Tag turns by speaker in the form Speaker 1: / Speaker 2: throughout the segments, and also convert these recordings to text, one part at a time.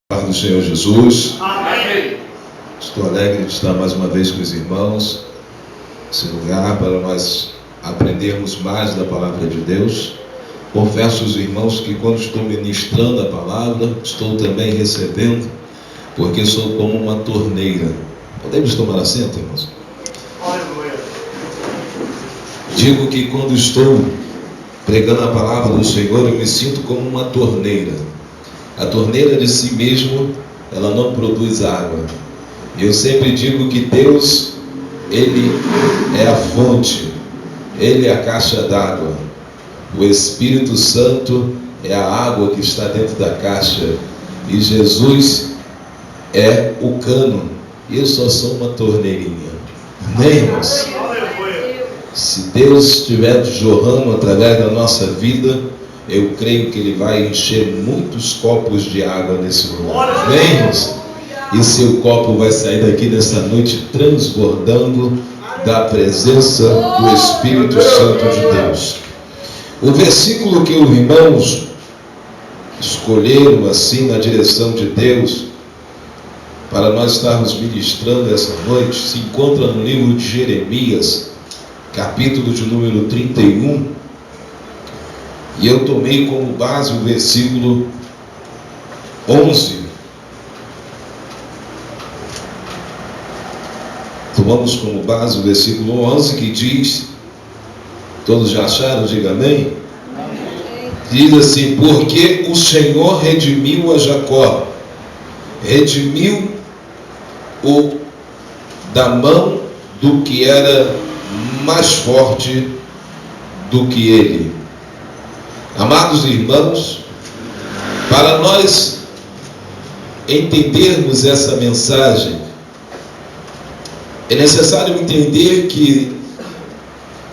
Speaker 1: Do Senhor Jesus.
Speaker 2: Amém.
Speaker 1: Estou alegre de estar mais uma vez com os irmãos nesse lugar para nós aprendermos mais da palavra de Deus. Confesso aos irmãos que quando estou ministrando a palavra, estou também recebendo, porque sou como uma torneira. Podemos tomar assento, irmãos? Digo que quando estou pregando a palavra do Senhor, eu me sinto como uma torneira. A torneira de si mesmo, ela não produz água. Eu sempre digo que Deus, Ele é a fonte, Ele é a caixa d'água. O Espírito Santo é a água que está dentro da caixa. E Jesus é o cano. E eu só sou uma torneirinha. Amém, irmãos? Se Deus estiver jorrando através da nossa vida, eu creio que Ele vai encher muitos copos de água nesse lugar. Amém, irmãos? E seu copo vai sair daqui nessa noite transbordando da presença do Espírito Santo de Deus. O versículo que os irmãos escolheram assim na direção de Deus para nós estarmos ministrando essa noite se encontra no livro de Jeremias, capítulo de número 31. E eu tomei como base o versículo 11. Tomamos como base o versículo 11 que diz, todos já acharam? Diga amém. Diz assim: porque o Senhor redimiu a Jacó, redimiu-o da mão do que era mais forte do que ele. Amados irmãos, para nós entendermos essa mensagem, é necessário entender que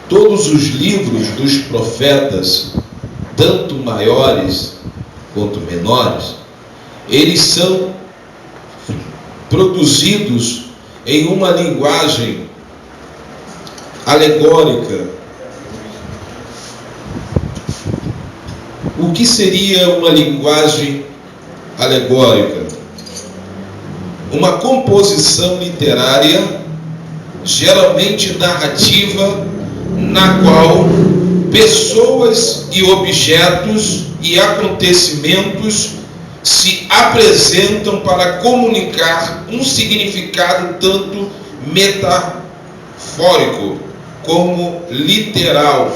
Speaker 1: todos os livros dos profetas, tanto maiores quanto menores, eles são produzidos em uma linguagem alegórica. O que seria uma linguagem alegórica? Uma composição literária, geralmente narrativa, na qual pessoas e objetos e acontecimentos se apresentam para comunicar um significado tanto metafórico como literal.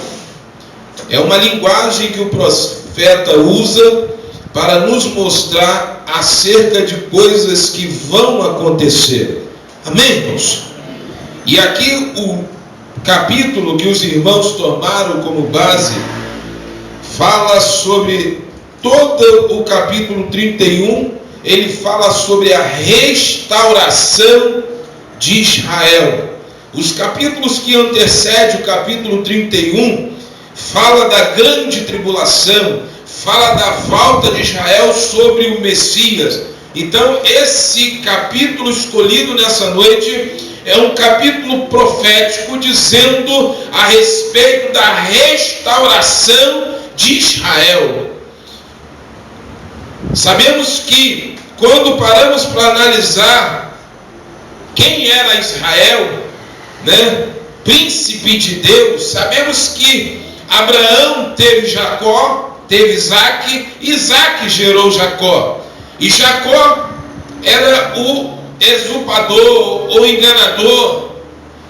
Speaker 1: É uma linguagem que o profeta usa para nos mostrar acerca de coisas que vão acontecer. Amém, irmãos? E aqui o capítulo que os irmãos tomaram como base fala sobre todo o capítulo 31. Ele fala sobre a restauração de Israel. Os capítulos que antecedem o capítulo 31 fala da grande tribulação, fala da volta de Israel sobre o Messias. Então esse capítulo escolhido nessa noite é um capítulo profético dizendo a respeito da restauração de Israel. Sabemos que quando paramos para analisar quem era Israel, príncipe de Deus, sabemos que Abraão teve Jacó, teve Isaac, Isaac gerou Jacó. E Jacó era o usurpador, o enganador.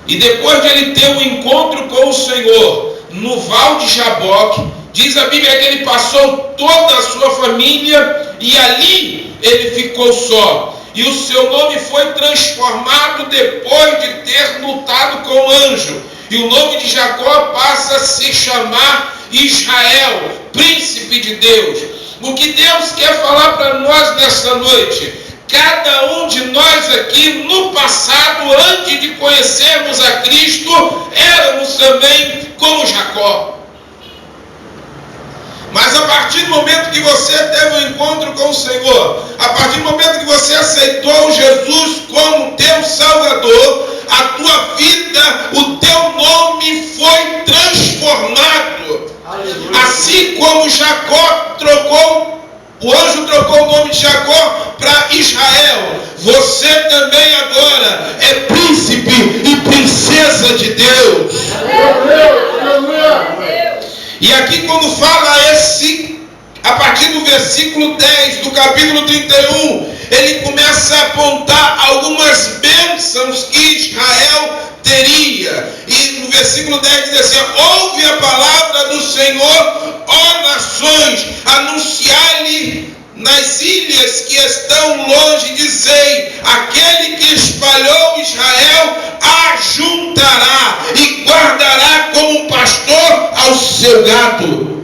Speaker 1: E depois de ele ter um encontro com o Senhor no Val de Jaboque, diz a Bíblia que ele passou toda a sua família e ali ele ficou só. E o seu nome foi transformado depois de ter lutado com o anjo. E o nome de Jacó passa a se chamar Israel, príncipe de Deus. O que Deus quer falar para nós nessa noite? Cada um de nós aqui no passado, antes de conhecermos a Cristo, éramos também como Jacó. Mas a partir do momento que você teve um encontro com o Senhor, a partir do momento que você aceitou Jesus como teu Salvador, a tua vida, o teu nome foi transformado. Aleluia. Assim como Jacó trocou O anjo trocou o nome de Jacó para Israel. Você também agora é príncipe e princesa de Deus. E aqui quando fala a partir do versículo 10 do capítulo 31, ele começa a apontar algumas bênçãos que Israel teria. E no versículo 10 diz assim: ouve a palavra do Senhor, ó nações, anunciai-lhe nas ilhas que estão longe, dizei: aquele que espalhou Israel ajuntará e guardará como um pastor ao seu gado.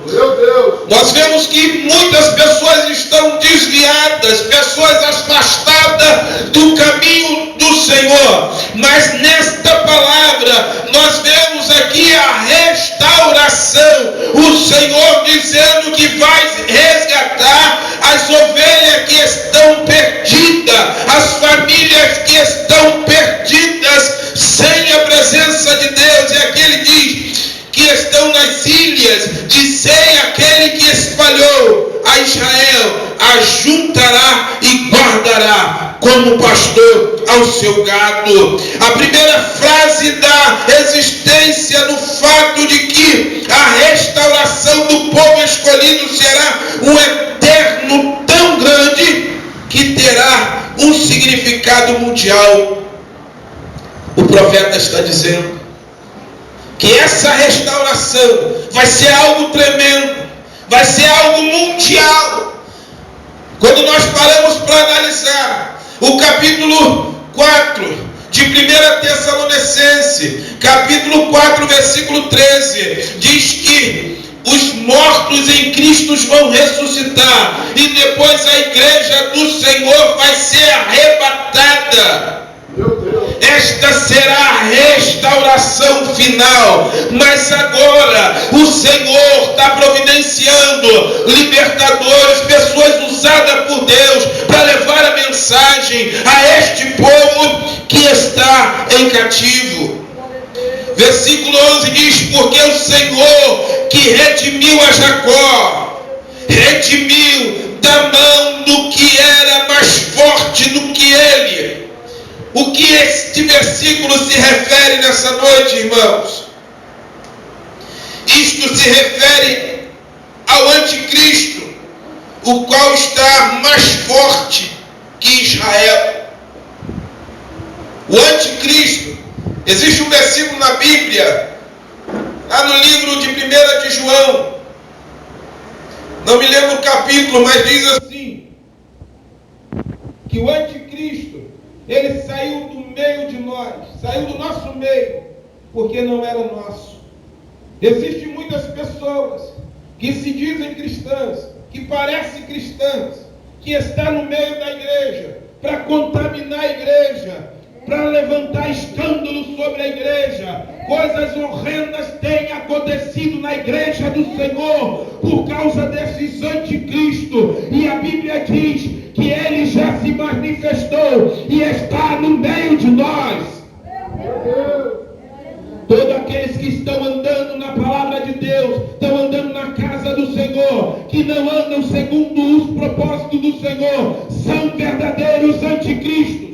Speaker 1: Meu Deus. Nós vemos que muitas pessoas estão desviadas, pessoas afastadas do caminho do Senhor. Mas nesta palavra nós vemos aqui a restauração. O Senhor dizendo que vai resgatar as ovelhas que estão perdidas, as famílias que estão perdidas sem a presença de Deus. E aqui ele diz que estão nas ilhas, dizei aquele que espalhou a Israel, ajuntará e guardará como pastor ao seu gado. A primeira frase da existência no fato de que a restauração do povo escolhido será um eterno tão grande que terá um significado mundial. O profeta está dizendo que essa restauração vai ser algo tremendo, vai ser algo mundial. Quando nós paramos para analisar o capítulo 4 de 1 Tessalonicenses, capítulo 4, versículo 13, diz que os mortos em Cristo vão ressuscitar e depois a igreja do Senhor vai ser arrebatada. Esta será a restauração final. Mas agora o Senhor está providenciando libertadores, pessoas usadas por Deus para levar a mensagem a este povo que está em cativo. Versículo 11 diz: porque o Senhor que redimiu a Jacó, redimiu da mão do que era mais forte do que ele. O que este versículo se refere nessa noite, irmãos? Isto se refere ao anticristo, o qual está mais forte que Israel. O anticristo, existe um versículo na Bíblia, lá no livro de 1 de João, não me lembro o capítulo, mas diz assim, que o anticristo, ele saiu do meio de nós, saiu do nosso meio, porque não era nosso. Existem muitas pessoas que se dizem cristãs, que parecem cristãs, que estão no meio da igreja, para contaminar a igreja, para levantar escândalo sobre a igreja. Coisas horrendas têm acontecido na igreja do Senhor por causa desses anticristo. E a Bíblia diz que ele já se manifestou e está no meio de nós. Todos aqueles que estão andando na palavra de Deus, estão andando na casa do Senhor, que não andam segundo os propósitos do Senhor, são verdadeiros anticristos.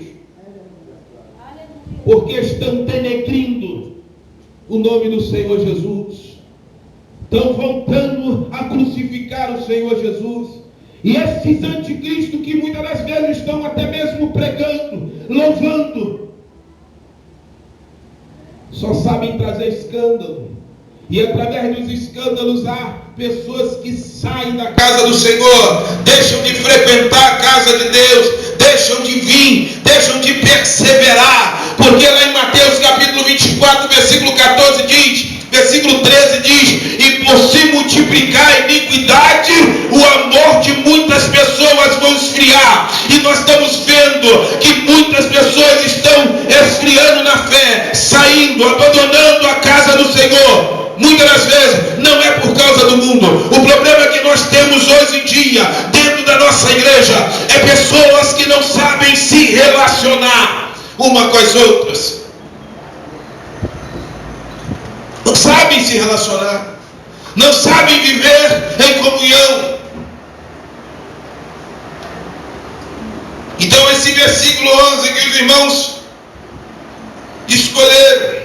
Speaker 1: Porque estão denegrindo o nome do Senhor Jesus. Estão voltando a crucificar o Senhor Jesus. E esses anticristos que muitas das vezes estão até mesmo pregando, louvando, só sabem trazer escândalo. E através dos escândalos há pessoas que saem da casa do Senhor, deixam de frequentar a casa de Deus, deixam de vir, deixam de perseverar. Porque lá em Mateus capítulo 24, versículo 14 diz, versículo 13 diz: e por se multiplicar a iniquidade, o amor de muitas pessoas vão esfriar. E nós estamos vendo que muitas pessoas estão esfriando na fé, saindo, abandonando a casa do Senhor. Muitas das vezes não é por causa do mundo. O problema que nós temos hoje em dia dentro da nossa igreja é pessoas que não sabem se relacionar uma com as outras. Não sabem se relacionar, não sabem viver em comunhão. Então esse versículo 11 que os irmãos escolheram,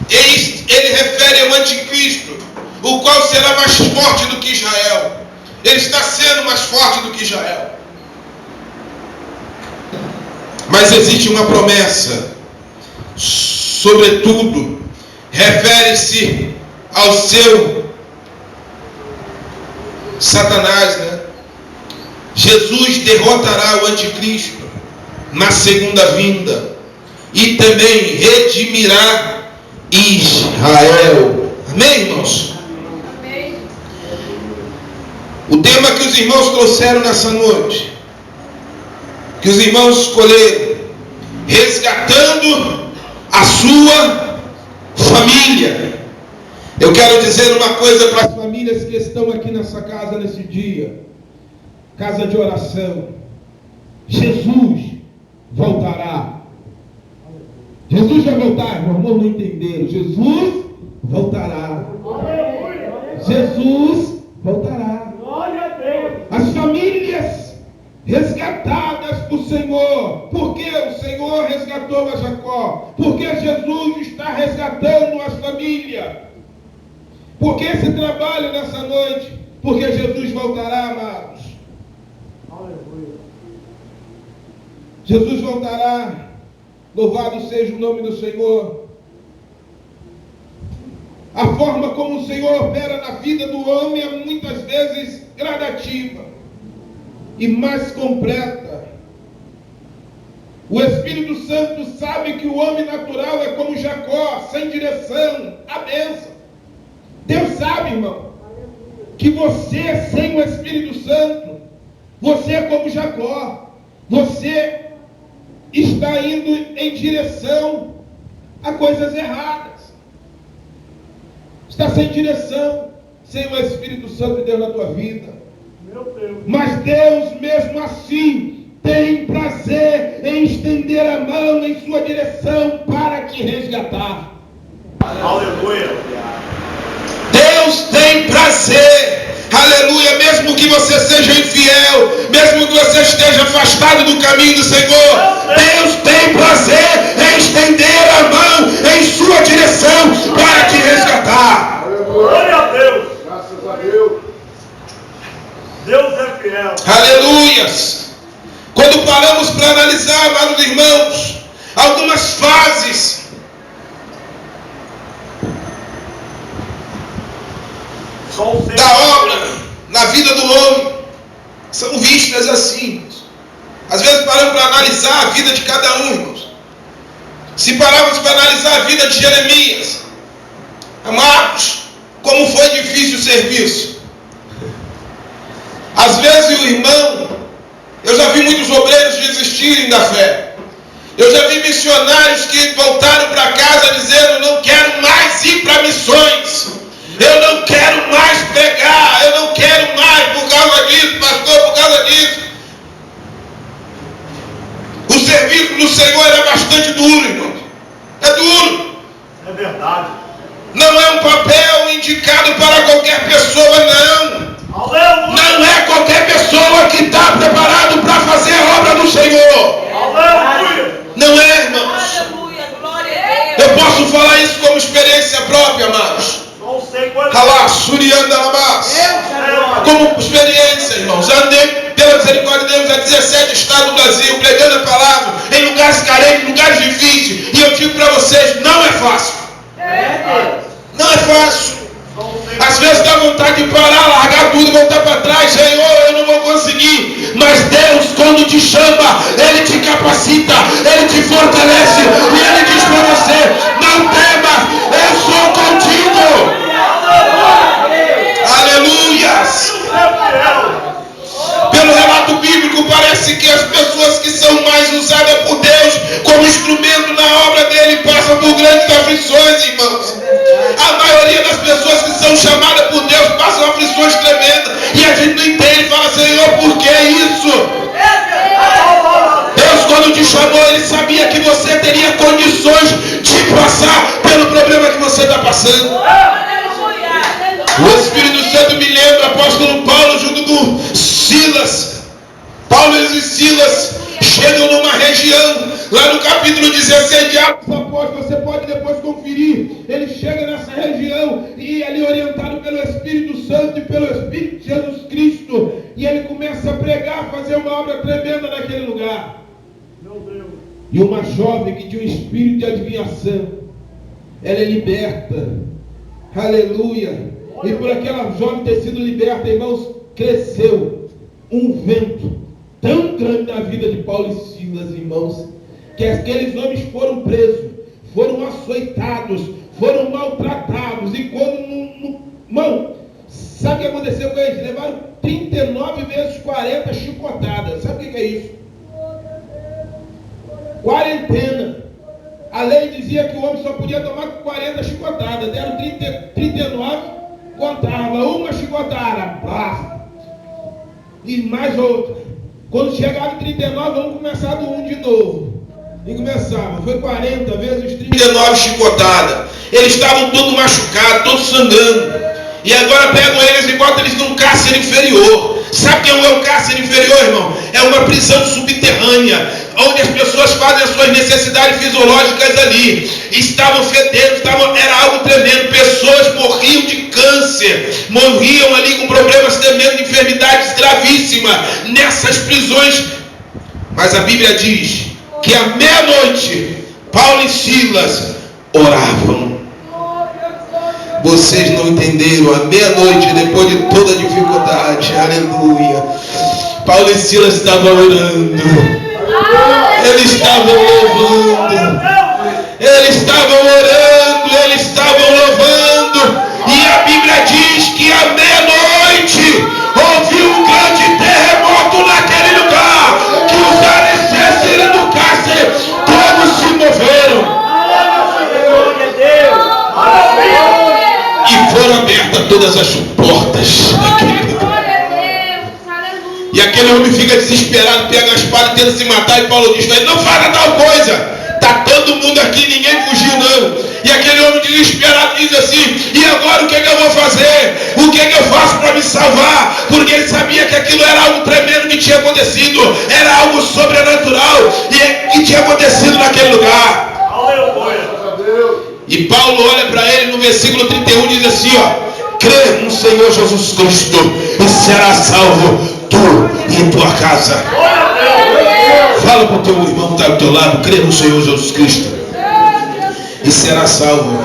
Speaker 1: ele refere ao anticristo, o qual será mais forte do que Israel. Ele está sendo mais forte do que Israel. Mas existe uma promessa, sobretudo, refere-se ao seu Satanás, né? Jesus derrotará o anticristo na segunda vinda e também redimirá Israel. Amém, irmãos? Amém. O tema que os irmãos trouxeram nessa noite, que os irmãos escolheram, resgatando a sua família. Eu quero dizer uma coisa para as famílias que estão aqui nessa casa nesse dia, casa de oração. Jesus voltará. Jesus vai voltar, meu irmão, não entenderam. Jesus voltará. Jesus voltará. As famílias resgatadas por Senhor. Porque o Senhor resgatou a Jacó. Porque Jesus está resgatando as famílias. Porque esse trabalho nessa noite? Porque Jesus voltará, amados. Jesus voltará. Louvado seja o nome do Senhor. A forma como o Senhor opera na vida do homem é muitas vezes gradativa e mais completa. O Espírito Santo sabe que o homem natural é como Jacó, sem direção, a bênção. Deus sabe, irmão, que você, sem o Espírito Santo, você é como Jacó. Você está indo em direção a coisas erradas. Está sem direção, sem o Espírito Santo de Deus na tua vida. Meu Deus. Mas Deus, mesmo assim, tem prazer em estender a mão em sua direção para te resgatar. Aleluia. Deus tem prazer, aleluia, mesmo que você seja infiel, mesmo que você esteja afastado do caminho do Senhor, Deus tem prazer em estender a mão em sua direção para te resgatar. Glória a Deus. Graças a Deus. Deus é fiel. Aleluias. Quando paramos para analisar, amados irmãos, algumas fases da obra na vida do homem são vistas assim. Às vezes paramos para analisar a vida de cada um, irmãos. Se pararmos para analisar a vida de Jeremias, amados, como foi difícil o serviço. Às vezes o irmão, eu já vi muitos obreiros desistirem da fé. Eu já vi missionários que voltaram para casa dizendo: não quero mais ir para missões. Eu não quero mais pregar, eu não quero mais por causa disso, pastor, por causa disso. O serviço do Senhor é bastante duro, irmão. É duro. É verdade. Não é um papel indicado para qualquer pessoa, não. Aleluia. Não é qualquer pessoa que está preparado para fazer a obra do Senhor. Aleluia. Não é, irmãos. Aleluia. Glória a Deus. Eu posso falar isso como experiência própria, amados. Como experiência, irmãos, andei pela misericórdia de Deus a 17 estados do Brasil, pregando a palavra em lugares carentes, lugares difíceis, e eu digo para vocês, não é fácil. Não é fácil. Às vezes dá vontade de parar, largar tudo, voltar para trás. Senhor, eu não vou conseguir. Mas Deus, quando te chama, Ele te capacita, Ele te fortalece, e Ele diz para você: não temas, eu sou contigo. Aleluias. Pelo relato bíblico, parece que as pessoas que são mais usadas por Deus como instrumento na obra dele passam por grandes aflições, irmãos. A maioria das pessoas que são chamadas por Deus passam aflições tremendas, e a gente não entende e fala: Senhor, por que isso? Deus, quando te chamou, Ele sabia que você teria condições de passar pelo problema que você está passando. O Espírito Santo me lembra, apóstolo Paulo junto com Silas. Paulo Paulo e Silas chegam numa região, lá no capítulo 16 de Atos Apóstolos, você pode depois conferir. Ele chega nessa região e ali orientado pelo Espírito Santo e pelo Espírito de Jesus Cristo, e ele começa a pregar, fazer uma obra tremenda naquele lugar. E uma jovem que tinha um espírito de adivinhação, ela é liberta. Aleluia. E por aquela jovem ter sido liberta, irmãos, cresceu um vento tão grande na vida de Paulo e Silas, irmãos, que aqueles homens foram presos, foram açoitados, foram maltratados. E quando irmão, sabe o que aconteceu com eles? Levaram 39 vezes 40 chicotadas. Sabe o que é isso? Quarentena. A lei dizia que o homem só podia tomar 40 chicotadas. Deram 39, contava. Uma chicotada, pá. E mais outra. Quando chegava em 39, vamos começar do 1 de novo. E começava. Foi 40 vezes 39 chicotadas. Eles estavam todos machucados, todos sangrando. E agora pegam eles e botam eles num cárcere inferior. Sabe o que é um cárcere inferior, irmão? É uma prisão subterrânea, onde as pessoas fazem as suas necessidades fisiológicas ali. Estavam fedendo, era algo tremendo. Pessoas morriam de câncer, morriam ali com problemas tremendos, de enfermidades gravíssimas, nessas prisões. Mas a Bíblia diz que à meia-noite, Paulo e Silas oravam. Vocês não entenderam, à meia-noite, depois de toda a dificuldade, aleluia, Paulo e Silas estavam orando, eles estavam louvando, eles estavam orando, eles estavam louvando, e a Bíblia diz que à meia-noite houve um grande terremoto naquele lugar, que os alicerces do cárcere todos se moveram. E foram abertas todas as portas daquele lugar. E aquele homem fica desesperado, pega a espada, tenta se matar. E Paulo diz: não faça tal coisa. Está todo mundo aqui, ninguém fugiu não. E aquele homem desesperado diz assim: e agora o que é que eu vou fazer? O que é que eu faço para me salvar? Porque ele sabia que aquilo era algo tremendo que tinha acontecido. Era algo sobrenatural e que tinha acontecido naquele lugar. Aleluia. E Paulo olha para ele no versículo 31 e diz assim: crê no Senhor Jesus Cristo e será salvo tu e tua casa. Fala para o teu irmão que está ao teu lado: crê no Senhor Jesus Cristo e será salvo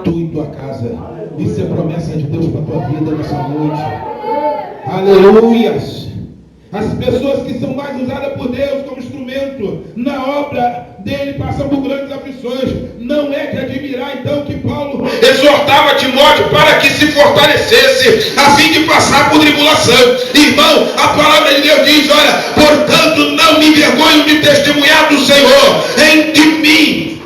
Speaker 1: tu e tua casa. Isso é promessa de Deus para a tua vida nessa noite. Aleluias. As pessoas que são mais usadas por Deus como instrumento na obra dele passam por grandes aflições. Não é de admirar então que Paulo exortava Timóteo para que se fortalecesse a fim de passar por tribulação. Irmão, a palavra de Deus diz: olha, portanto não me envergonho de testemunhar do Senhor em de mim,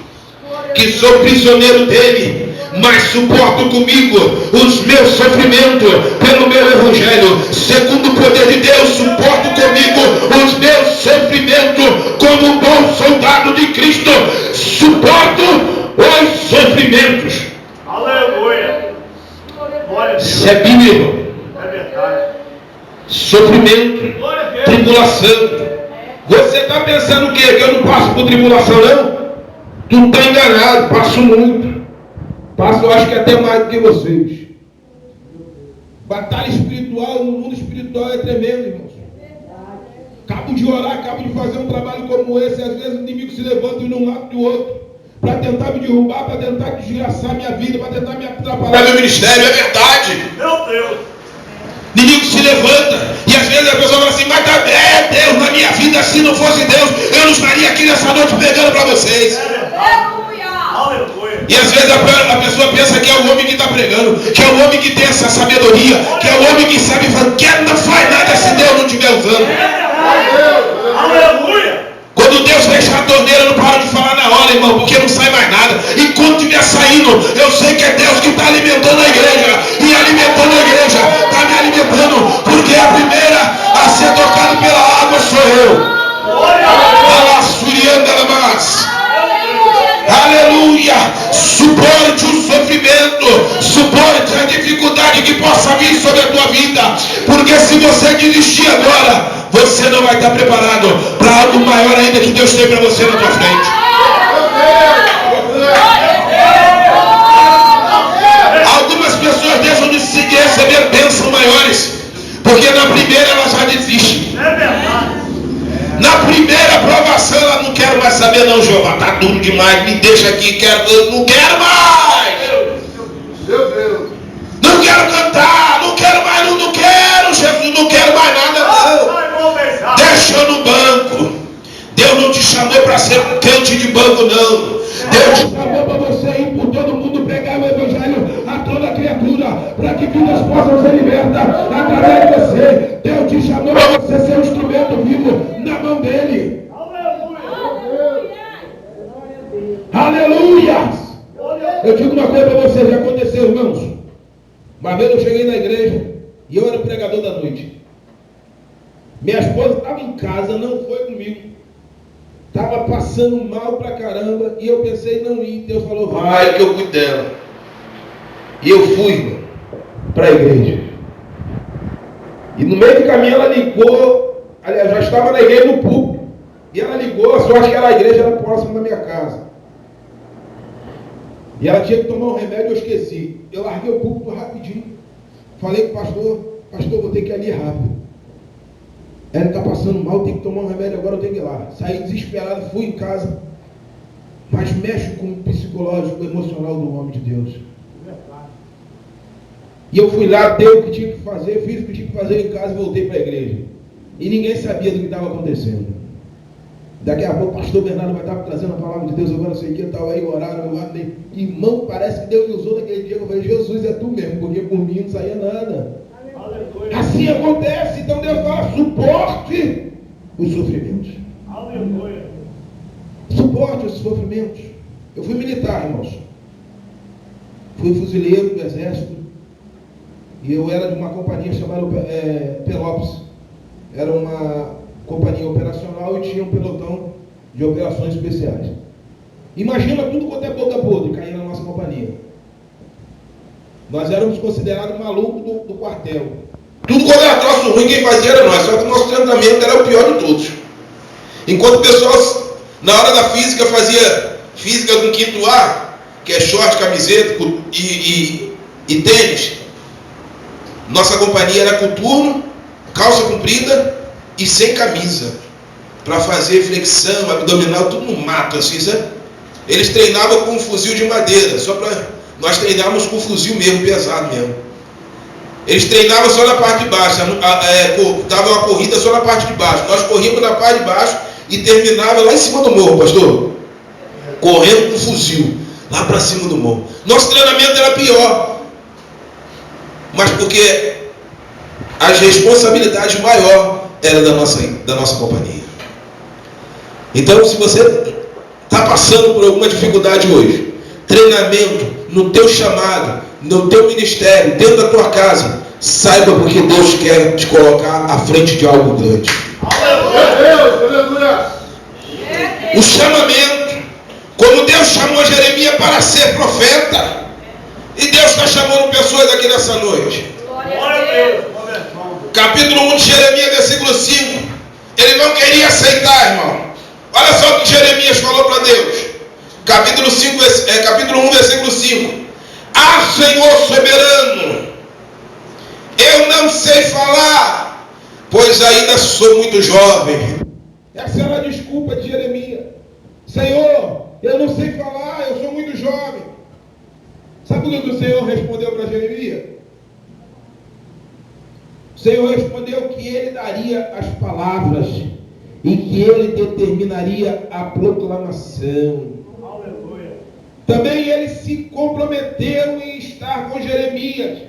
Speaker 1: que sou prisioneiro dele, mas suporto comigo os meus sofrimentos pelo meu evangelho. Segundo o poder de Deus, suporto comigo os meus sofrimentos como um bom soldado de Cristo. Suporto os sofrimentos. Aleluia. Isso é bíblico. É verdade. Sofrimento, tribulação. Você está pensando o quê? Que eu não passo por tribulação, não? Tu está enganado, passo muito. Passo, eu acho que até mais do que vocês. Batalha espiritual, no mundo espiritual é tremendo, irmãos. Acabo de orar, acabo de fazer um trabalho como esse. Às vezes o inimigo se levanta de um lado e do outro para tentar me derrubar, para tentar desgraçar minha vida, para tentar me atrapalhar meu ministério. É verdade. Meu Deus. O inimigo se levanta e às vezes a pessoa fala assim: mas Deus na minha vida, se não fosse Deus, eu não estaria aqui nessa noite pregando para vocês. E às vezes a pessoa pensa que é o homem que está pregando, que é o homem que tem essa sabedoria, que é o homem que sabe fazer, que não faz nada se Deus não estiver usando. Aleluia! Quando Deus fecha a torneira, eu não paro de falar na hora, irmão, porque não sai mais nada. E quando estiver saindo, eu sei que é Deus que está alimentando a igreja. E alimentando a igreja, está me alimentando, porque a primeira a ser tocada pela água sou eu. Aleluia! Suporte o sofrimento, suporte a dificuldade que possa vir sobre a tua vida. Porque se você desistir agora, você não vai estar preparado para algo maior ainda que Deus tem para você na tua frente. Algumas pessoas deixam de receber bênçãos maiores, porque na primeira ela já desiste. Na primeira provação ela não quer mais saber, não, Jeová, está duro demais, me deixa aqui, eu não quero mais. Não quero cantar, não quero mais, não quero, Jesus, não quero mais nada, não. Deixa eu no banco. Deus não te chamou para ser um crente de banco, não. Deus te chamou para você ir por todo mundo pregar o evangelho a toda criatura, para que vidas possam ser libertas através de você. Deus te chamou para você ser um instrumento vivo na mão dele. Aleluia! Eu digo uma coisa para vocês, já aconteceu, irmãos. Uma vez eu cheguei na igreja e eu era o pregador da noite. Minha esposa estava em casa, não foi comigo. Estava passando mal pra caramba e eu pensei não ir. Deus falou, vai que eu cuido dela. E eu fui para a igreja. E no meio do caminho ela ligou, aliás, já estava na igreja no púlpito. E ela ligou, a sorte que a igreja era próxima da minha casa. E ela tinha que tomar um remédio, eu esqueci. Eu larguei o púlpito rapidinho. Falei com o pastor, vou ter que ir ali rápido. Ela está passando mal, tem que tomar um remédio, agora eu tenho que ir lá. Saí desesperado, fui em casa. Mas mexe com o psicológico, emocional do homem de Deus. E eu fui lá, dei o que tinha que fazer, fiz o que tinha que fazer em casa e voltei para a igreja. E ninguém sabia do que estava acontecendo. Daqui a pouco o pastor Bernardo vai estar trazendo a palavra de Deus, agora não sei o que, tal, aí oraram, eu lá, irmão, parece que Deus me usou naquele dia. Eu falei, Jesus, é tu mesmo, porque por mim não saía nada. Aleluia. Assim acontece, então Deus fala, suporte os sofrimentos. Aleluia. Suporte os sofrimentos. Eu fui militar, irmãos. Fui fuzileiro do exército. E eu era de uma companhia chamada Pelopes. Era uma companhia operacional e tinha um pelotão de operações especiais. Imagina tudo quanto é boca podre cair na nossa companhia. Nós éramos considerados malucos do quartel. Tudo quando era troço ruim, quem fazia era nós. Só que o nosso treinamento era o pior de todos. Enquanto o pessoal, na hora da física, fazia física com 5º A, que é short, camiseta e tênis. Nossa companhia era coturno, calça comprida e sem camisa. Para fazer flexão, abdominal, tudo no mato, assim, sabe? Eles treinavam com um fuzil de madeira, nós treinávamos com fuzil mesmo, pesado mesmo. Eles treinavam só na parte de baixo, dava uma corrida só na parte de baixo. Nós corríamos na parte de baixo e terminava lá em cima do morro, pastor. Correndo com fuzil, lá para cima do morro. Nosso treinamento era pior. Mas porque as responsabilidades maiores eram da nossa companhia. Então, se você está passando por alguma dificuldade hoje, treinamento no teu chamado, no teu ministério, dentro da tua casa, saiba porque Deus quer te colocar à frente de algo grande. O chamamento, como Deus chamou Jeremias para ser profeta, e Deus está chamando pessoas aqui nessa noite. Capítulo 1 de Jeremias, versículo 5. Ele não queria aceitar, irmão. Olha só o que Jeremias falou para Deus. Capítulo 1, versículo 5. Ah, Senhor soberano, eu não sei falar, pois ainda sou muito jovem. Essa era a desculpa de Jeremias. Senhor, eu não sei falar, eu sou muito jovem. Sabe o que o Senhor respondeu para Jeremias? O Senhor respondeu que ele daria as palavras e que ele determinaria a proclamação. Aleluia. Também ele se comprometeu em estar com Jeremias.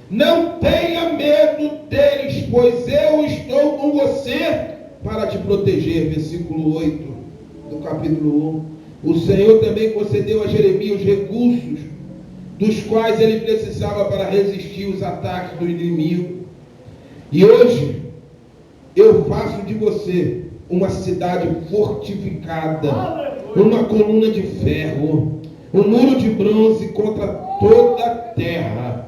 Speaker 1: Não tenha medo deles, pois eu estou com você para te proteger. Versículo 8 do capítulo 1. O Senhor também concedeu a Jeremias os recursos dos quais ele precisava para resistir os ataques do inimigo. E hoje eu faço de você uma cidade fortificada, uma coluna de ferro, um muro de bronze contra toda a terra.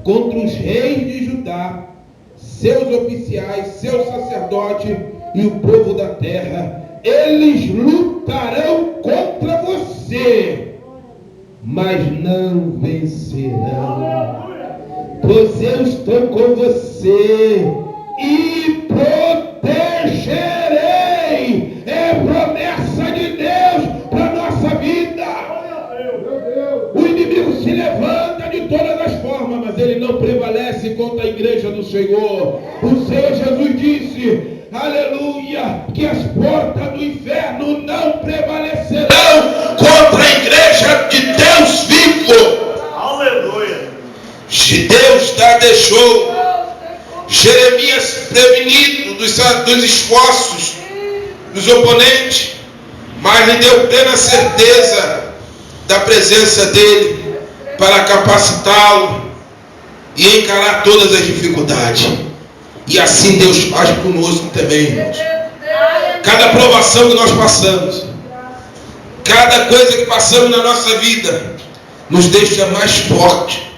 Speaker 2: contra os reis de Judá, seus oficiais, seus sacerdotes e o povo da terra. Eles lutarão contra você, mas não vencerão, pois eu estou com você e protegerei. É promessa de Deus para a nossa vida. O inimigo se levanta de todas as formas, mas ele não prevalece contra a igreja do Senhor. O Senhor Jesus disse, aleluia, que as portas do inferno não prevalecerão contra a igreja de Deus vivo.
Speaker 3: Aleluia.
Speaker 1: Deus deixou Jeremias prevenido dos esforços dos oponentes, mas lhe deu plena certeza da presença dele para capacitá-lo e encarar todas as dificuldades. E assim Deus faz conosco também, irmãos. Cada provação que nós passamos, cada coisa que passamos na nossa vida, nos deixa mais forte,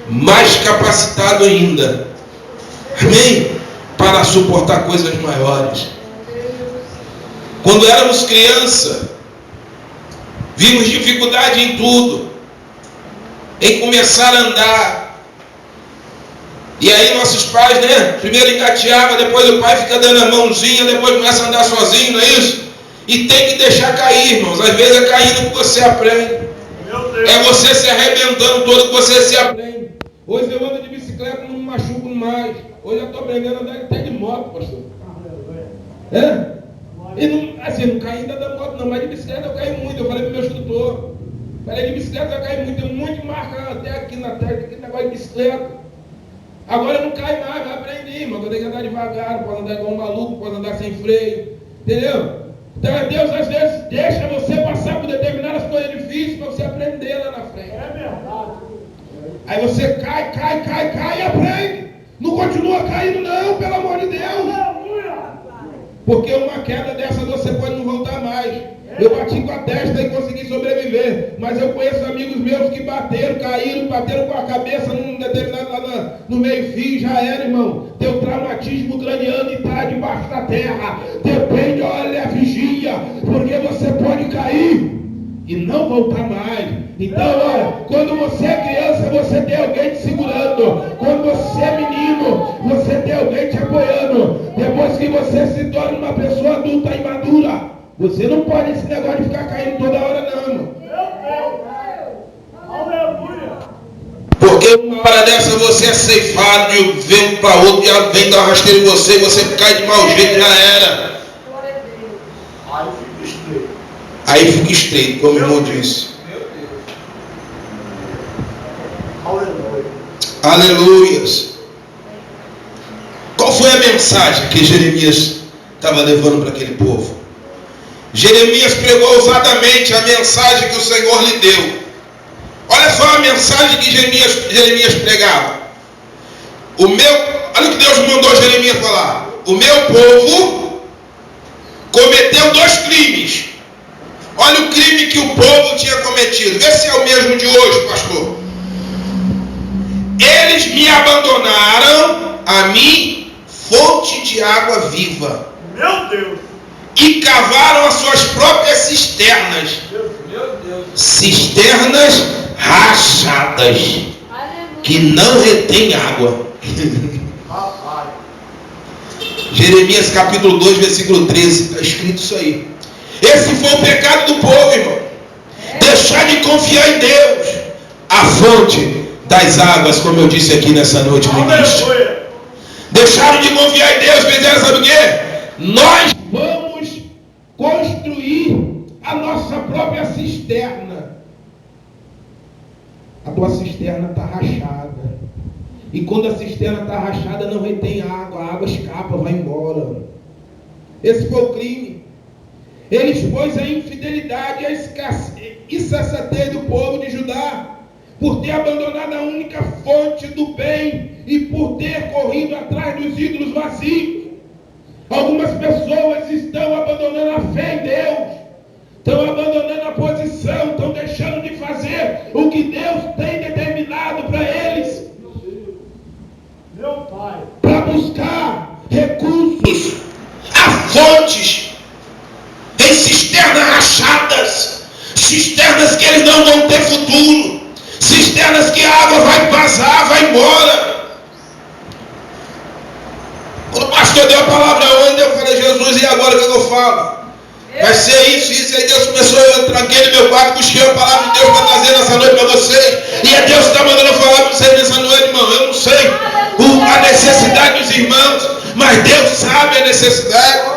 Speaker 1: mais capacitado ainda, amém? Para suportar coisas maiores. Quando éramos criança, vimos dificuldade em tudo, em começar a andar. E aí nossos pais, primeiro engateava, depois o pai fica dando a mãozinha, depois começa a andar sozinho, não é isso? E tem que deixar cair, irmãos. Às vezes é caindo que você aprende. É você se arrebentando todo que você se aprende.
Speaker 2: Hoje eu ando de bicicleta, não me machuco mais. Hoje eu estou aprendendo a andar até de moto, pastor. E não caí ainda da moto não, mas de bicicleta eu caí muito. Eu falei para o meu instrutor, de bicicleta eu caí muito, tem muito marca até aqui na testa, aquele negócio de bicicleta. Agora eu não caio mais, eu aprendi, mas eu tenho que andar devagar, não posso andar igual um maluco, posso andar sem freio, entendeu? Então Deus às vezes deixa você passar por determinadas coisas difíceis para você aprender lá na frente.
Speaker 3: É verdade.
Speaker 2: Aí você cai e aprende. Não continua caindo não, pelo amor de Deus. Porque uma queda dessa você pode não voltar mais. Eu bati com a testa e consegui sobreviver. Mas eu conheço amigos meus que bateram, caíram, bateram com a cabeça num determinado lá no meio-fio, já era, irmão. Teu traumatismo craniano está debaixo da terra. Depende, olha, vigia, porque você pode cair e não voltar mais. Então, olha, quando você é criança, você tem alguém te segurando. Quando você é menino, você tem alguém te apoiando. Depois que você se torna uma pessoa adulta e madura, você não pode esse negócio de ficar caindo toda hora, não.
Speaker 3: Meu Deus. Aleluia.
Speaker 1: Porque uma hora dessa você é ceifado de um vento para outro, já vem dar uma rasteira em você, você cai de mau jeito, já era. Aí fica estreito, como o irmão disse. Aleluias. Qual foi a mensagem que Jeremias estava levando para aquele povo? Jeremias pregou ousadamente a mensagem que o Senhor lhe deu. Olha só a mensagem que Jeremias pregava. Olha o que Deus mandou Jeremias falar. O meu povo cometeu 2 crimes. Olha o crime que o povo tinha cometido. Vê se é o mesmo de hoje, pastor. Eles me abandonaram a mim, fonte de água viva.
Speaker 3: Meu Deus.
Speaker 1: E cavaram as suas próprias cisternas.
Speaker 3: Meu Deus.
Speaker 1: Cisternas rachadas, que não retém água. Jeremias capítulo 2, versículo 13. Está escrito isso aí. Esse foi o pecado do povo, irmão. Deixar de confiar em Deus, a fonte das águas, como eu disse aqui nessa noite no início. Deixaram de confiar em Deus, fizeram, sabe o quê? Nós vamos construir a nossa própria cisterna. A tua cisterna está rachada. E quando a cisterna está rachada, não retém água, a água escapa, vai embora. Esse foi o crime. Ele expôs a infidelidade e a insensatez do povo de Judá, por ter abandonado a única fonte do bem e por ter corrido atrás dos ídolos vazios. Algumas pessoas estão abandonando a fé em Deus, estão abandonando a posição, estão deixando de fazer o que Deus tem determinado para eles.
Speaker 2: cisternas que eles não vão ter futuro, cisternas que a água vai vazar, vai embora. Quando o pastor deu a palavra ontem, eu falei, Jesus, e agora o que eu falo? Vai ser isso, aí Deus começou, eu tranquei no meu quarto, busquei a palavra de Deus para trazer nessa noite para vocês, e é Deus que está mandando eu falar para vocês nessa noite, irmão. Eu não sei a necessidade dos irmãos, mas Deus sabe a necessidade.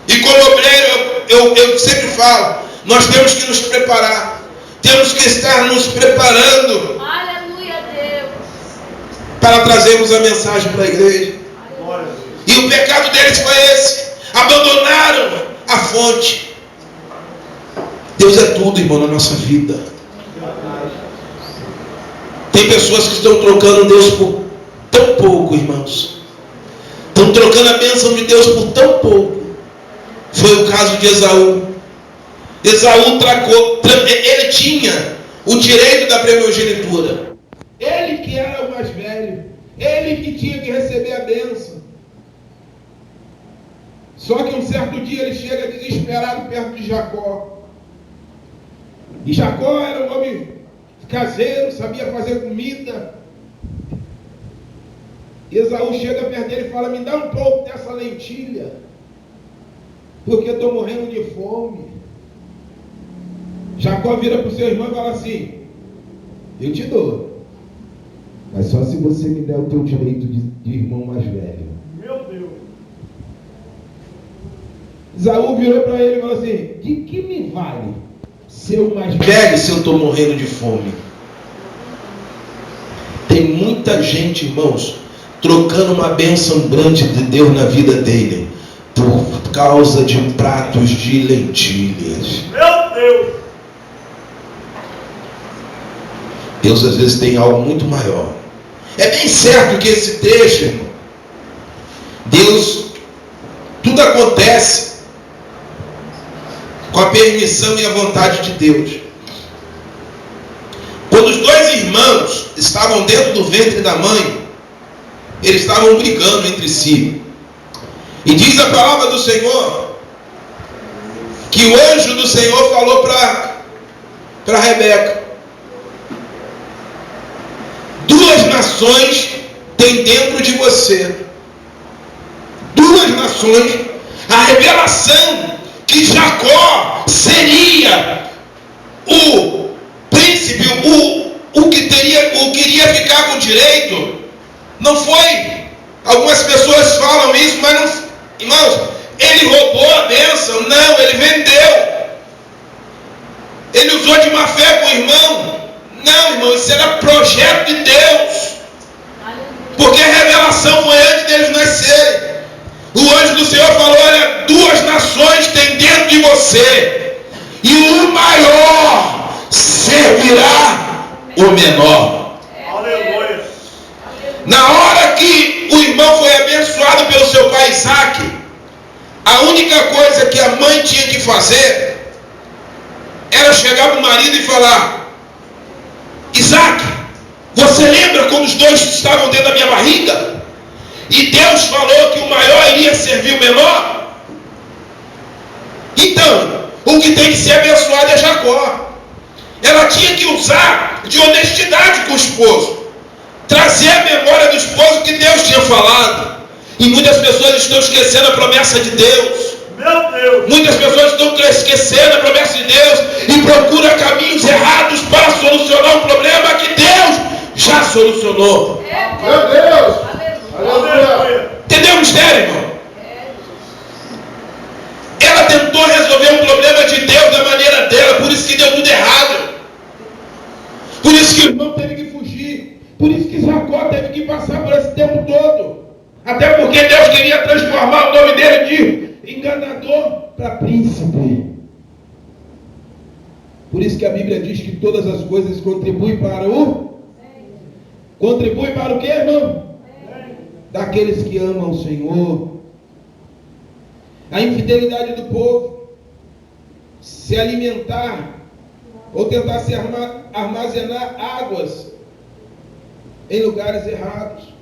Speaker 2: E como obreiro, eu sempre falo, nós temos que nos preparar, temos que estar nos preparando para trazermos a mensagem para a igreja. E o pecado deles foi esse: abandonaram a fonte. Deus é tudo, irmão, na nossa vida. Tem pessoas que estão trocando Deus por tão pouco, irmãos. Estão trocando a bênção de Deus por tão pouco. Foi o caso de Esaú. Esaú ele tinha o direito da primogenitura. Ele que era o mais velho, ele que tinha que receber a bênção. Só que um certo dia ele chega desesperado perto de Jacó. E Jacó era um homem caseiro, sabia fazer comida. E Esaú chega perto dele e fala: me dá um pouco dessa lentilha, porque eu estou morrendo de fome. Jacó vira para o seu irmão e fala assim: eu te dou, mas só se você me der o teu direito de irmão mais velho.
Speaker 3: Meu Deus.
Speaker 2: Esaú virou para ele e falou assim: de que me vale ser o mais velho se eu estou morrendo de fome? Tem muita gente, irmãos, trocando uma bênção grande de Deus na vida dele por causa de pratos de lentilhas.
Speaker 3: Meu Deus.
Speaker 2: Deus às vezes tem algo muito maior. É bem certo que esse trecho, irmão, Deus, tudo acontece com a permissão e a vontade de Deus. Quando os dois irmãos estavam dentro do ventre da mãe, eles estavam brigando entre si. E diz a palavra do Senhor que o anjo do Senhor falou para Rebeca: duas nações tem dentro de você. Duas nações. A revelação que Jacó seria o príncipe, o que iria ficar com direito, não foi. Algumas pessoas falam isso, mas não, irmãos, ele roubou a bênção. Não, ele vendeu. Ele usou de má fé com o irmão. Não, irmão, isso era projeto de Deus. Porque a revelação foi antes deles nascerem. O anjo do Senhor falou: olha, duas nações tem dentro de você, e o maior servirá o menor.
Speaker 3: Aleluia.
Speaker 2: Na hora que o irmão foi abençoado pelo seu pai Isaac, a única coisa que a mãe tinha que fazer era chegar para o marido e falar: Isaac, você lembra quando os dois estavam dentro da minha barriga? E Deus falou que o maior iria servir o menor? Então, o que tem que ser abençoado é Jacó. Ela tinha que usar de honestidade com o esposo, trazer a memória do esposo que Deus tinha falado. E muitas pessoas estão esquecendo a promessa de Deus.
Speaker 3: Meu Deus.
Speaker 2: Muitas pessoas estão esquecendo a promessa de Deus e procuram caminhos errados para solucionar um problema que Deus já solucionou.
Speaker 3: Meu Deus. Aleluia.
Speaker 2: Entendeu o mistério, irmão? Ela tentou resolver um problema de Deus da maneira dela, por isso que deu tudo errado. Por isso que o irmão teve que fugir. Por isso que Jacó teve que passar por esse tempo todo. Até porque Deus queria transformar o nome dele de enganador para príncipe. Por isso que a Bíblia diz que todas as coisas contribuem para o... Contribuem para o quê, irmão? Daqueles que amam o Senhor. A infidelidade do povo, se alimentar ou tentar se armazenar águas em lugares errados.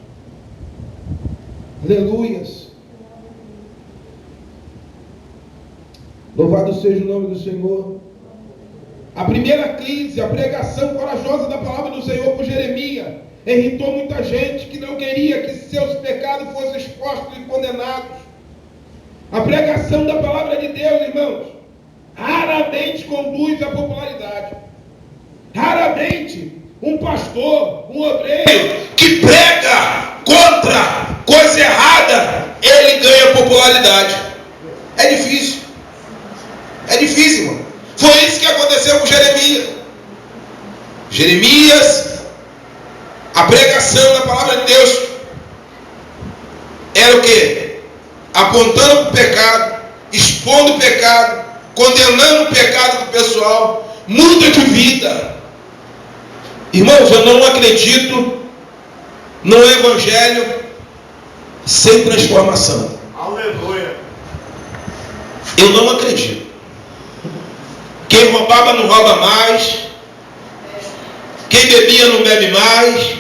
Speaker 2: Aleluias. Louvado seja o nome do Senhor. A primeira crise, a pregação corajosa da palavra do Senhor por Jeremias, irritou muita gente que não queria que seus pecados fossem expostos e condenados. A pregação da palavra de Deus, irmãos, raramente conduz à popularidade. Raramente um pastor, um obreiro que prega contra coisa errada, ele ganha popularidade. É difícil. É difícil, irmão. Foi isso que aconteceu com Jeremias. Jeremias, a pregação da palavra de Deus era o quê? Apontando para o pecado, expondo o pecado, condenando o pecado do pessoal, muda de vida. Irmãos, eu não acredito no evangelho sem transformação.
Speaker 3: Aleluia.
Speaker 2: Eu não acredito. Quem roubava não rouba mais. Quem bebia não bebe mais.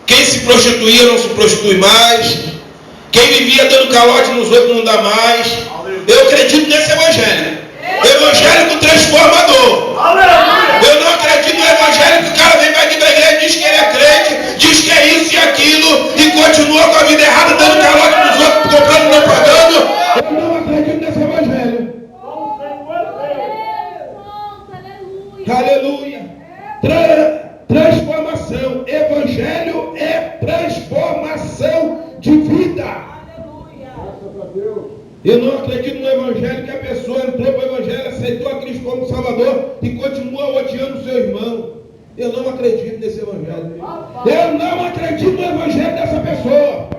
Speaker 2: Quem se prostituía não se prostitui mais. Quem vivia dando calote nos outros não dá mais. Eu acredito nesse evangelho. Evangélico transformador. Eu não acredito no evangelho que o cara vem aqui pra igreja, diz que ele é crente, diz que é isso e aquilo, e continua com a vida errada, dando calote nos outros, comprando e não pagando. Eu não acredito nesse evangelho. Aleluia. Transformação. Evangelho é transformação de vida. Eu não acredito no evangelho que a pessoa entrou para o evangelho, aceitou a Cristo como Salvador e continua odiando o seu irmão. Eu não acredito nesse evangelho. Eu não acredito no evangelho dessa pessoa.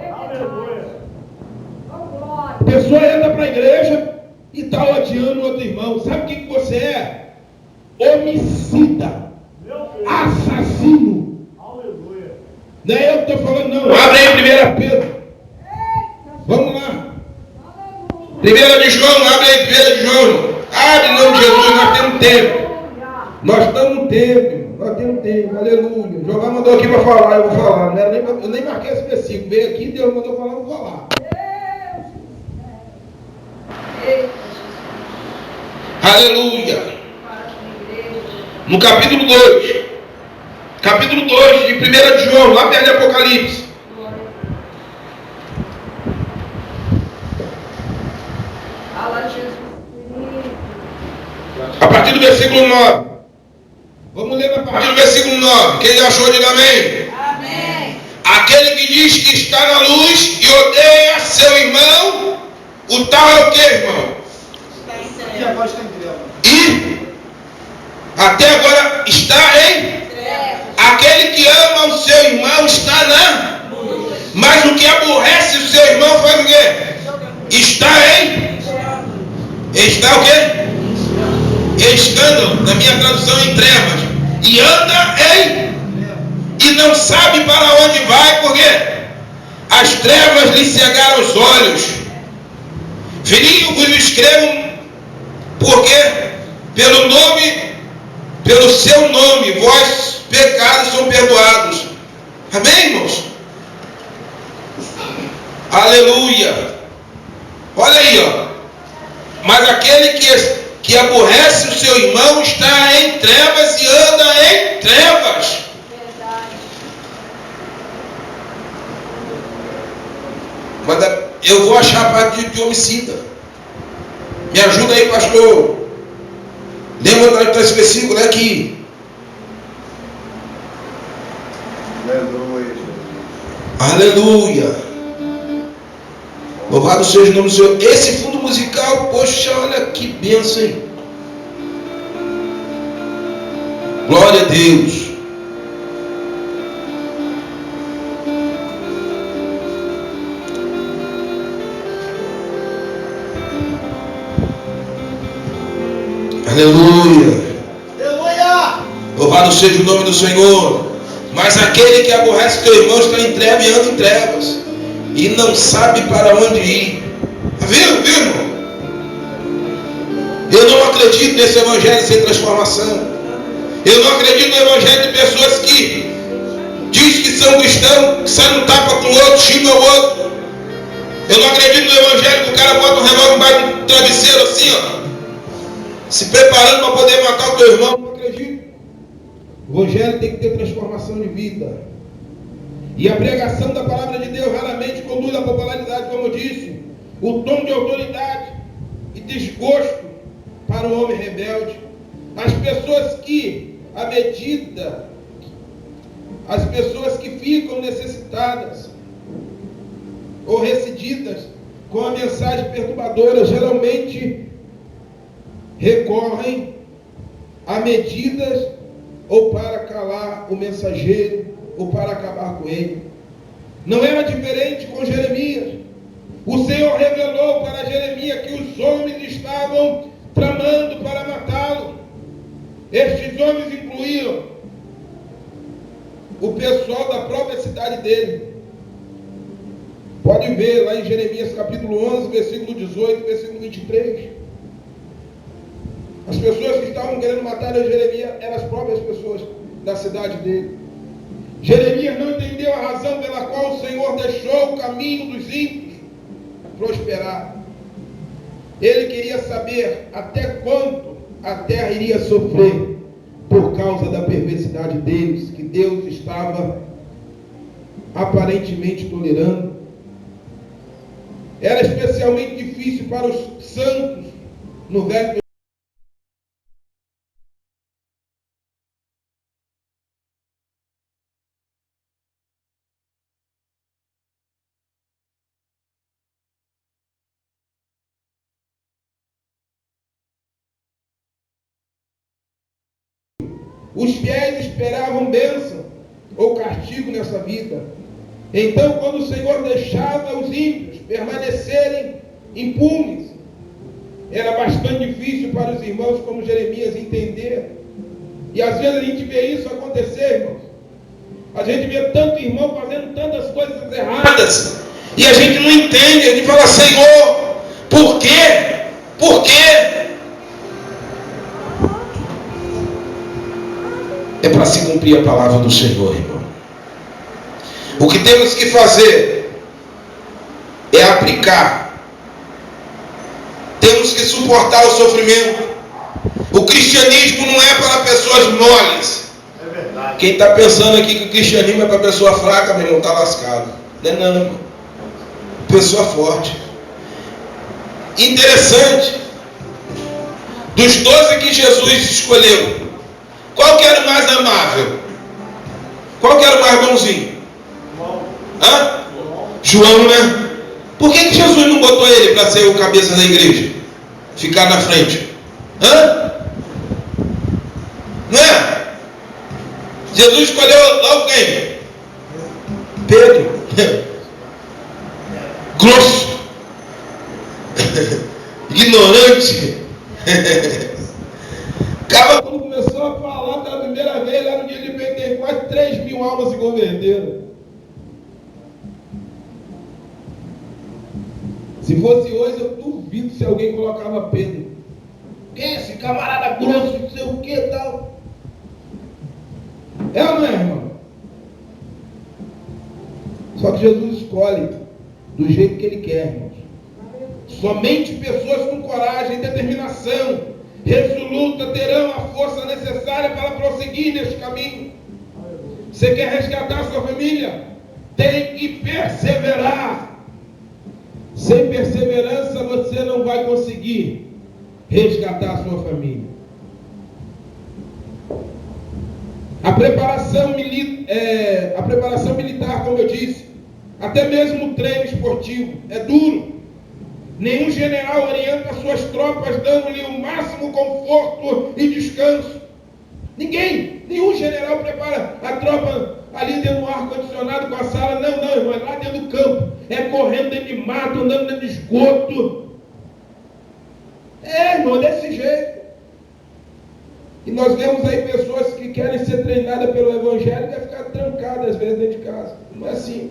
Speaker 2: A pessoa entra para a igreja e está odiando o outro irmão. Sabe o que você é? Homicida, assassino. Não é eu que estou falando, não. Abre aí 1 Pedro. Vamos lá. 1 de João, abre aí 1 de João. Abre em nome de Jesus, nós temos tempo. Nós estamos no tempo, irmão. Nós temos tempo, aleluia. Jogar mandou aqui para falar, eu vou falar. Não era nem, eu nem marquei esse versículo. Veio aqui, Deus mandou falar, eu vou falar. Aleluia. No capítulo 2. Capítulo 2 de 1 de João, lá perto de Apocalipse. A partir do versículo 9. Vamos ler a partir do versículo 9. Quem achou, diga amém. Amém. Aquele que diz que está na luz e odeia seu irmão, o tal é o que, irmão?
Speaker 4: E agora está em trevas.
Speaker 2: E até agora está em trevas. Aquele que ama o seu irmão está na luz. Mas o que aborrece o seu irmão faz o quê? Está em. Está o quê? Escândalo, na minha tradução, em trevas. E anda em. E não sabe para onde vai, porque as trevas lhe cegaram os olhos. Filhinho, vos escrevo, porque pelo seu nome, vossos pecados são perdoados. Amém, irmãos? Aleluia. Olha aí, ó. Mas aquele que aborrece o seu irmão está em trevas e anda em trevas. Mas eu vou achar a parte de homicida. Me ajuda aí, pastor. Lembra desse versículo aqui? Aleluia. Louvado seja o nome do Senhor. Esse fundo musical, poxa, olha que bênção, hein? Glória a Deus. Aleluia.
Speaker 4: Aleluia.
Speaker 2: Louvado seja o nome do Senhor. Mas aquele que aborrece teu irmão está em trevas e anda em trevas. E não sabe para onde ir. Viu, irmão? Eu não acredito nesse evangelho sem transformação. Eu não acredito no evangelho de pessoas que diz que são cristãos, que saem um tapa com o outro, xinga o outro. Eu não acredito no evangelho que o cara bota um revólver embaixo do travesseiro assim, ó, se preparando para poder matar o teu irmão. Não acredito. O Evangelho tem que ter transformação de vida. E a pregação da palavra de Deus raramente conduz à popularidade, como eu disse. O tom de autoridade e desgosto para o homem rebelde. As pessoas que, à medida, as pessoas que ficam necessitadas ou resididas com a mensagem perturbadora, geralmente recorrem a medidas ou para calar o mensageiro ou para acabar com ele. Não era diferente com Jeremias. O Senhor revelou para Jeremias que os homens estavam tramando para matá-lo. Estes homens incluíam o pessoal da própria cidade dele. Pode ver lá em Jeremias capítulo 11, versículo 18, versículo 23. As pessoas que estavam querendo matar Jeremias eram as próprias pessoas da cidade dele. Jeremias não entendeu a razão pela qual o Senhor deixou o caminho dos ímpios prosperar. Ele queria saber até quanto a terra iria sofrer por causa da perversidade deles, que Deus estava aparentemente tolerando. Era especialmente difícil para os santos no Velho Os fiéis esperavam bênção ou castigo nessa vida. Então, quando o Senhor deixava os ímpios permanecerem impunes, era bastante difícil para os irmãos como Jeremias entender. E às vezes a gente vê isso acontecer, irmãos. A gente vê tanto irmão fazendo tantas coisas erradas e a gente não entende. A gente fala: Senhor, por quê? Por quê? É para se cumprir a palavra do Senhor, irmão. O que temos que fazer é aplicar. Temos que suportar o sofrimento. O cristianismo não é para pessoas moles.
Speaker 3: É verdade.
Speaker 2: Quem está pensando aqui que o cristianismo é para pessoa fraca, meu irmão, está lascado. Não é não, irmão. Pessoa forte. Interessante. Dos 12 que Jesus escolheu, qual que era o mais amável? Qual que era o mais bonzinho? Hã? João, né? Por que Jesus não botou ele para ser o cabeça da igreja? Ficar na frente? Hã? Não é? Jesus escolheu logo quem? Pedro. Grosso. Ignorante. Acaba quando começou a falar pela primeira vez lá no dia de Pentecostes, quase 3.000 almas se converteram. Se fosse hoje, eu duvido se alguém colocava Pedro. Quem é esse camarada grosso, não sei o que e tal? É ou não é, irmão? Só que Jesus escolhe do jeito que Ele quer, irmãos. Somente pessoas com coragem e determinação resoluta terão a força necessária para prosseguir neste caminho. Você quer resgatar sua família? Tem que perseverar. Sem perseverança você não vai conseguir resgatar a sua família. A preparação militar, como eu disse, até mesmo o treino esportivo, é duro. Nenhum general orienta suas tropas dando-lhe o máximo conforto e descanso. Nenhum general prepara a tropa ali dentro do ar-condicionado com a sala. Não, irmão, é lá dentro do campo. É correndo dentro de mato, andando dentro de esgoto. É, irmão, desse jeito. E nós vemos aí pessoas que querem ser treinadas pelo Evangelho e querem ficar trancadas às vezes dentro de casa. Não é assim.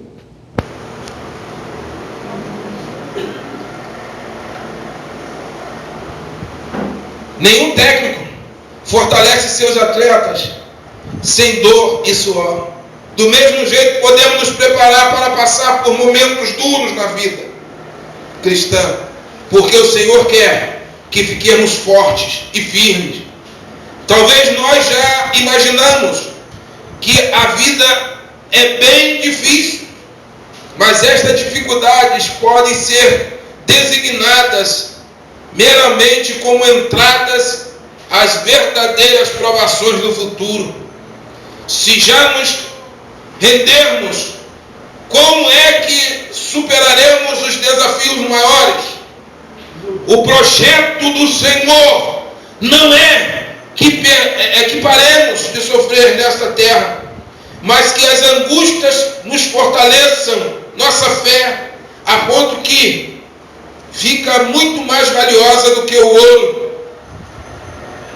Speaker 2: Nenhum técnico fortalece seus atletas sem dor e suor. Do mesmo jeito, podemos nos preparar para passar por momentos duros na vida cristã, porque o Senhor quer que fiquemos fortes e firmes, Talvez nós já imaginamos que a vida é bem difícil, mas estas dificuldades podem ser designadas meramente como entradas às verdadeiras provações do futuro. Se já nos rendermos, como é que superaremos os desafios maiores? O projeto do Senhor não é que paremos de sofrer nesta terra, mas que as angústias nos fortaleçam nossa fé, a ponto que fica muito mais valiosa do que o ouro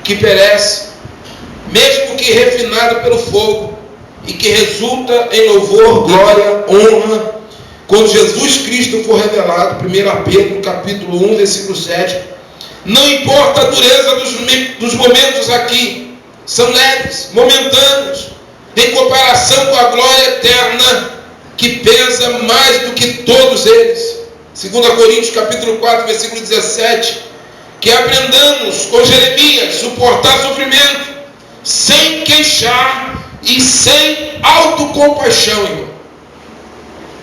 Speaker 2: que perece, mesmo que refinado pelo fogo, e que resulta em louvor, glória, honra, quando Jesus Cristo for revelado. 1 Pedro, capítulo 1, versículo 7. Não importa a dureza dos momentos aqui, são leves, momentâneos, em comparação com a glória eterna, que pesa mais do que todos eles. 2 Coríntios, capítulo 4, versículo 17. Que aprendamos com Jeremias suportar sofrimento, sem queixar e sem autocompaixão, irmão.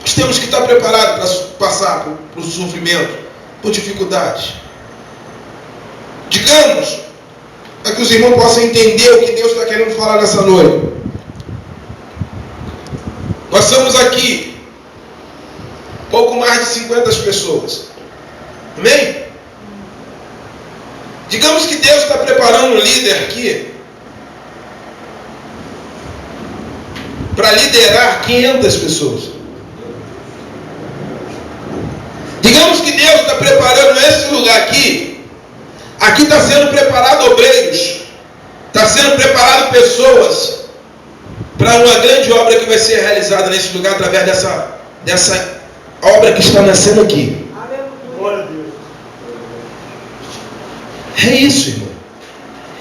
Speaker 2: Nós temos que estar preparados para passar por sofrimento, por dificuldades. Digamos, para que os irmãos possam entender o que Deus está querendo falar nessa noite. Nós somos aqui pouco mais de 50 pessoas. Amém? Digamos que Deus está preparando um líder aqui para liderar 500 pessoas. Digamos que Deus está preparando esse lugar aqui. Aqui está sendo preparado obreiros, está sendo preparado pessoas para uma grande obra que vai ser realizada nesse lugar através dessa obra que está nascendo aqui.
Speaker 3: Glória a Deus.
Speaker 2: É isso, irmão.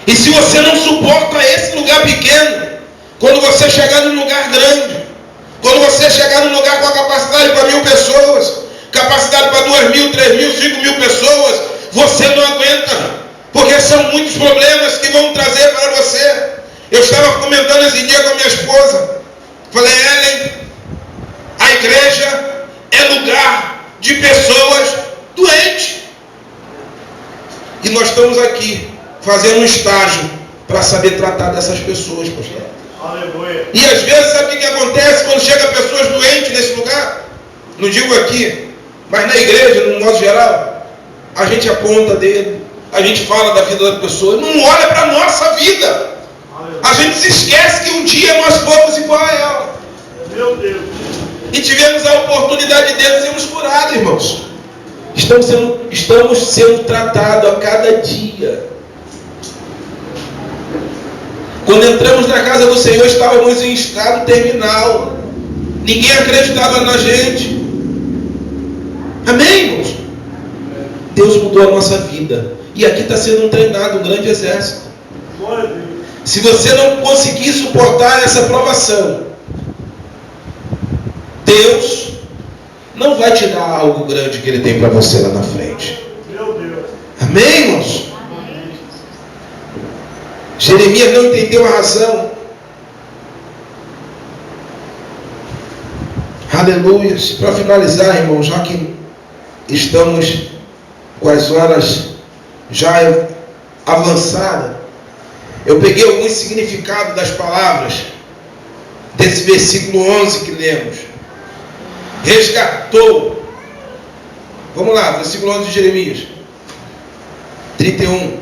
Speaker 2: E se você não suporta esse lugar pequeno, quando você chegar num lugar grande, quando você chegar num lugar com a capacidade para 1000 pessoas, capacidade para 2.000, 3.000, 5.000 pessoas, você não aguenta, porque são muitos problemas que vão trazer para você. Eu estava comentando esse dia com a minha esposa. Falei, Ellen, a igreja é lugar de pessoas doentes. E nós estamos aqui fazendo um estágio para saber tratar dessas pessoas, pastor.
Speaker 3: Aleluia.
Speaker 2: E às vezes, sabe o que acontece quando chega pessoas doentes nesse lugar? Não digo aqui, mas na igreja, no modo geral, a gente aponta dedo, a gente fala da vida da pessoa, não olha para a nossa vida. A gente se esquece que um dia nós fomos igual a ela.
Speaker 3: Meu Deus.
Speaker 2: E tivemos a oportunidade de Deus sermos curados, irmãos. Estamos sendo tratados a cada dia. Quando entramos na casa do Senhor, estávamos em estado terminal. Ninguém acreditava na gente. Amém, irmãos? Deus mudou a nossa vida. E aqui está sendo treinado um grande exército.
Speaker 3: Glória a Deus.
Speaker 2: Se você não conseguir suportar essa provação, Deus não vai te dar algo grande que Ele tem para você lá na frente.
Speaker 3: Meu Deus.
Speaker 2: Amém, irmãos? Jeremias não entendeu a razão. Aleluia. Para finalizar, irmãos, já que estamos com as horas já avançadas, eu peguei alguns significados das palavras desse versículo 11 que lemos. Resgatou. Vamos lá, versículo 11 de Jeremias 31.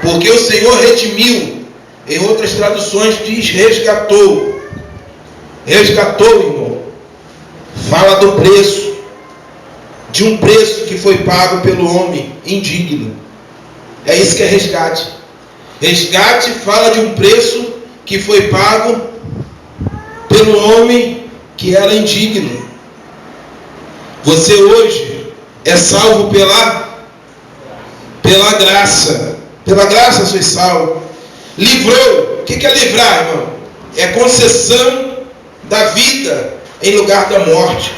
Speaker 2: Porque o Senhor redimiu. Em outras traduções diz resgatou. Resgatou, irmão. Fala do preço. De um preço que foi pago pelo homem indigno. É isso que é resgate. Resgate fala de um preço que foi pago pelo homem que era indigno. Você hoje é salvo pela graça. Pela graça sois salvo. Livrou. O que é livrar, irmão? É concessão da vida em lugar da morte.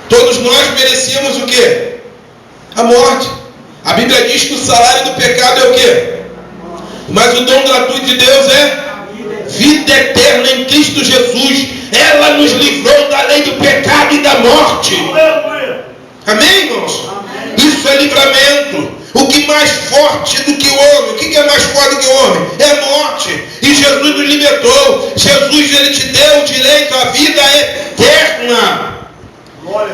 Speaker 2: Todos nós merecíamos o quê? A morte. A Bíblia diz que o salário do pecado é o quê? Mas o dom gratuito de Deus é vida eterna em Cristo Jesus. Ela nos livrou da lei do pecado e da morte. Amém, irmãos? Isso é livramento. O que mais forte do que o homem? O que é mais forte do que o homem? É a morte. E Jesus nos libertou. Jesus, ele te deu o direito à vida eterna.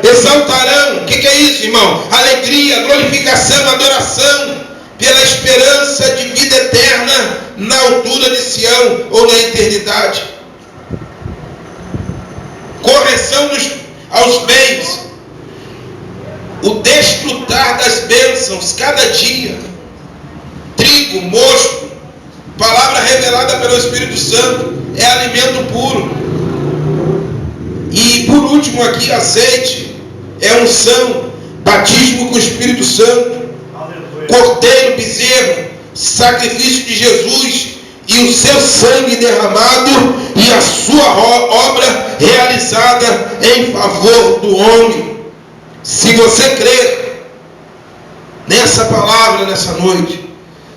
Speaker 2: Exaltarão. O que é isso, irmão? Alegria, glorificação, adoração, pela esperança de vida eterna na altura de Sião ou na eternidade. Correção aos bens, o desfrutar das bênçãos cada dia. Trigo, mosto, palavra revelada pelo Espírito Santo, é alimento puro. E por último aqui, azeite, é unção, batismo com o Espírito Santo, cordeiro, bezerro, sacrifício de Jesus e o seu sangue derramado e a sua obra realizada em favor do homem. Se você crer nessa palavra nessa noite,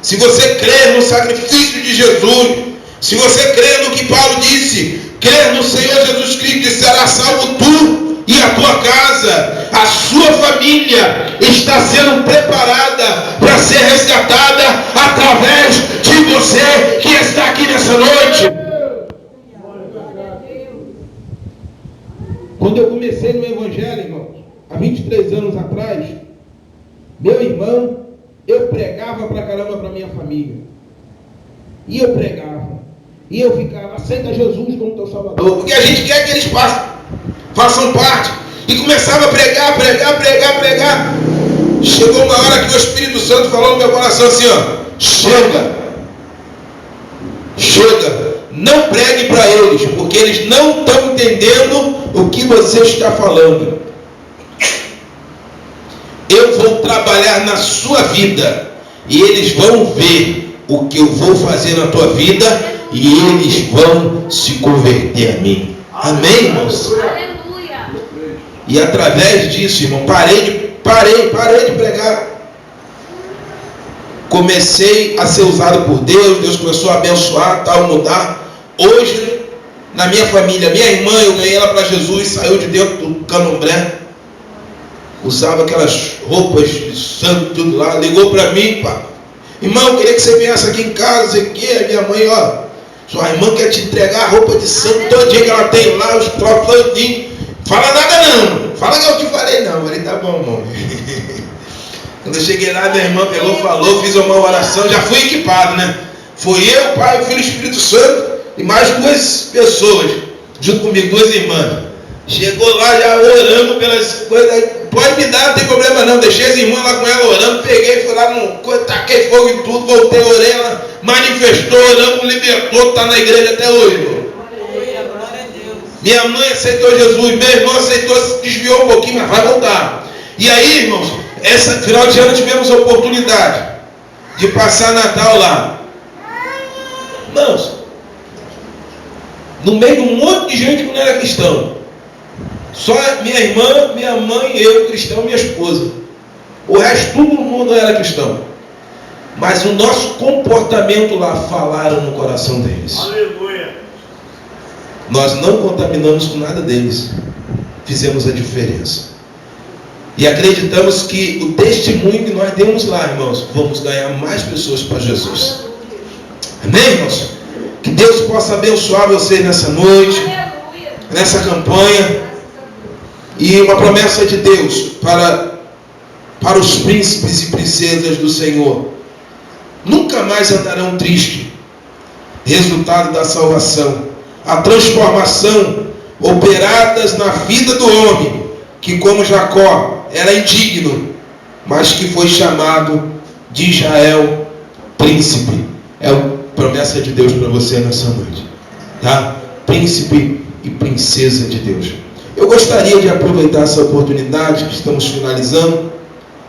Speaker 2: se você crer no sacrifício de Jesus, se você crer no que Paulo disse, crer no Senhor Jesus Cristo, e será salvo tu e a tua casa. A sua família está sendo preparada para ser resgatada através de você que está aqui nessa noite. Quando eu comecei no Evangelho, irmãos, há 23 anos atrás, meu irmão, eu pregava pra caramba pra minha família. E eu pregava. E eu ficava, aceita Jesus como teu Salvador. Porque a gente quer que eles façam parte. E começava a pregar. Chegou uma hora que o Espírito Santo falou no meu coração assim, ó. Chega. Não pregue para eles, porque eles não estão entendendo o que você está falando. Eu vou trabalhar na sua vida e eles vão ver o que eu vou fazer na tua vida e eles vão se converter a mim. Amém, irmãos?
Speaker 5: Aleluia.
Speaker 2: E através disso, irmão, parei de pregar. Comecei a ser usado por Deus. Deus começou a abençoar, tal, mudar. Hoje, na minha família, minha irmã, eu ganhei ela para Jesus, saiu de dentro do candomblé, usava aquelas roupas de santo, tudo lá, ligou para mim, pá. Irmão, eu queria que você viesse aqui em casa, sei que, a minha mãe, ó, sua irmã quer te entregar a roupa de santo todinha que ela tem lá, os trocos todinhos. Fala nada não, fala que eu te falei não. Eu falei, tá bom, irmão. Quando eu cheguei lá, minha irmã pegou, falou, fiz uma oração, já fui equipado, né? Foi eu, Pai, o Filho e o Espírito Santo e mais 2 pessoas, junto comigo, 2 irmãs. Chegou lá já orando pelas coisas, pode me dar, não tem problema não. Deixei as irmãs lá com ela orando, peguei, fui lá, taquei fogo em tudo, voltei, orei, ela manifestou, orando, libertou, está na igreja até hoje, irmão. Minha mãe aceitou Jesus, meu irmão aceitou, se desviou um pouquinho, mas vai voltar. E aí, irmãos, esse final de ano tivemos a oportunidade de passar Natal lá. Irmãos, no meio de um monte de gente que não era cristão. Só minha irmã, minha mãe, eu, cristão, minha esposa. O resto, todo mundo era cristão. Mas o nosso comportamento lá falaram no coração deles.
Speaker 3: Aleluia.
Speaker 2: Nós não contaminamos com nada deles. Fizemos a diferença. E acreditamos que o testemunho que nós demos lá, irmãos, vamos ganhar mais pessoas para Jesus. Amém, irmãos? Que Deus possa abençoar vocês nessa noite, nessa campanha. E uma promessa de Deus para os príncipes e princesas do Senhor: nunca mais andarão tristes. Resultado da salvação, a transformação operadas na vida do homem, que como Jacó era indigno, mas que foi chamado de Israel príncipe. É a promessa de Deus para você nessa noite, tá? Príncipe e princesa de Deus. Eu gostaria de aproveitar essa oportunidade que estamos finalizando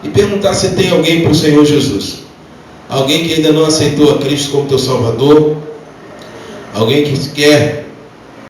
Speaker 2: e perguntar se tem alguém para o Senhor Jesus. Alguém que ainda não aceitou a Cristo como teu Salvador. Alguém que quer